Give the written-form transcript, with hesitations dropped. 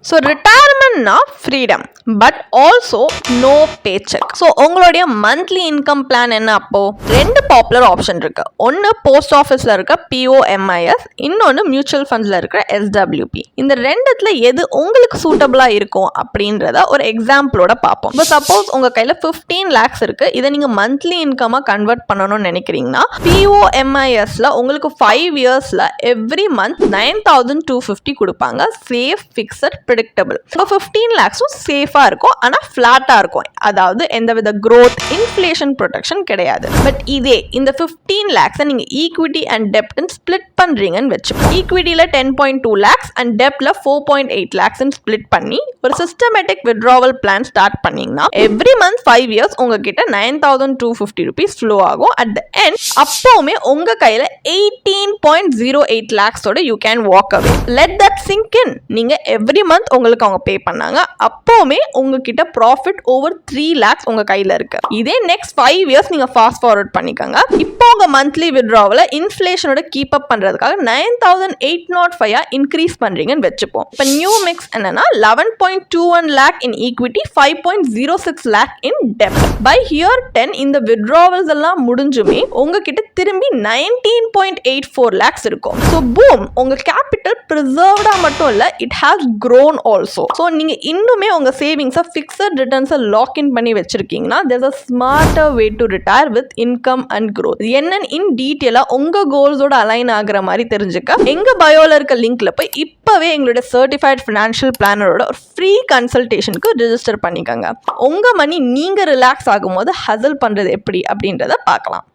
So ரிட்டையர்மெண்ட்னா freedom but also no pay check. So உங்களுடைய monthly income plan என்ன? அப்போ ரெண்டு பாப்புலர் ஆப்ஷன் இருக்கு. ஒன்று போஸ்ட் ஆஃபீஸில் இருக்க POMIS, இன்னொன்று மியூச்சுவல் ஃபண்ட்ஸில் இருக்கிற SWP. இந்த ரெண்டுத்துல எது உங்களுக்கு சூட்டபிளாக இருக்கும் அப்படின்றத ஒரு எக்ஸாம்பிளோட பார்ப்போம். இப்போ சப்போஸ் உங்கள் கையில் 15 lakhs இருக்கு, இதை நீங்கள் மந்த்லி இன்கமாக கன்வெர்ட் பண்ணணும்னு நினைக்கிறீங்கன்னா POMISல உங்களுக்கு 5 yearsல எவ்ரி மந்த் 9,250 கொடுப்பாங்க. Safe, fixed, predictable. So 15 lakhs சேஃபாக இருக்கும், ஆனால் ஃப்ளாட்டாக இருக்கும். அதாவது எந்தவித growth, இன்ஃப்ளேஷன் ப்ரொடெக்ஷன் கிடையாது. பட் இதே இந்த 15 lakhs நீங்கள் ஈக்விட்டி அண்ட் டெப்ட்னு ஸ்பிளிட் பண்ணுறீங்கன்னு வச்சுப்போம். ஈக்விட்டியில் 10.2 lakhs அண்ட் டெப்ட்ல 4.8 lakhs ஸ்பிளிட் பண்ணி ஒரு சிஸ்டமேட்டிக் வித்ட்ராவல் பிளான் ஸ்டார்ட் பண்ணீங்கன்னா எவ்ரி மந்த் 5 years உங்ககிட்ட 9,250 rupees ஃப்ளோ ஆகும். அட் த எண்ட் அப்போவுமே உங்க கையில் 18.08 lakhs you can walk away. Let that sink in. நீங்க எவ்ரி மந்த் உங்களுக்கு அவங்க பே பண்ணாங்க, அப்போவுமே உங்ககிட்ட ப்ராஃபிட் ஓவர் 3 lakhs உங்க கையில இருக்கு. இதே நெக்ஸ்ட் 5 years நீங்க ஃபாஸ்ட் ஃபார்வர்ட் பண்ணிக்கோங்க. இப்போ உங்க மந்த்லி வித்ட்ராவல இன்ஃப்ளேஷனோட கீப் அப் பண்றதுக்காக 9,805 இன்க்ரீஸ் பண்றீங்கன்னு வச்சுப்போம். இப்போ நியூ மிக்ஸ் என்னன்னா 11.21 lakh in equity, 5.06 lakh in டெப்ட். பை இயர் 10 இந்த வித்ட்ராவல்ஸ் எல்லாம் முடிஞ்சுமே உங்ககிட்ட திரும்பி 19.84 lakhs இருக்கும். ஸோ பூம், உங்க கேபிட்டல் ப்ரிசர்வ்டா மட்டும் இல்ல, it has grown also. So நீங்க இன்னுமே உங்க சேவிங்ஸை ஃபிக்ஸட் ரிட்டர்ன்ஸை லாக் இன் பண்ணி வச்சிருக்கீங்கன்னா there's a smarter way to retire with income and growth. என்னன்னு இன் டீட்டெயிலா உங்க கோல்ஸோட அலைன் ஆகுற மாதிரி தெரிஞ்சுக்க எங்க பயோல இருக்க லிங்க்ல போய் இப்பவே எங்களுடைய சர்டிஃபைட் ஃபினான்ஷியல் பிளானரோட ஒரு ஃப்ரீ கன்சல்டேஷனுக்கு ரிஜிஸ்டர் பண்ணிக்கோங்க. உங்க மணி நீங்க ரிலாக்ஸ் ஆகும்போது ஹசல் பண்றது எப்படி அப்படின்றத பார்க்கலாம்.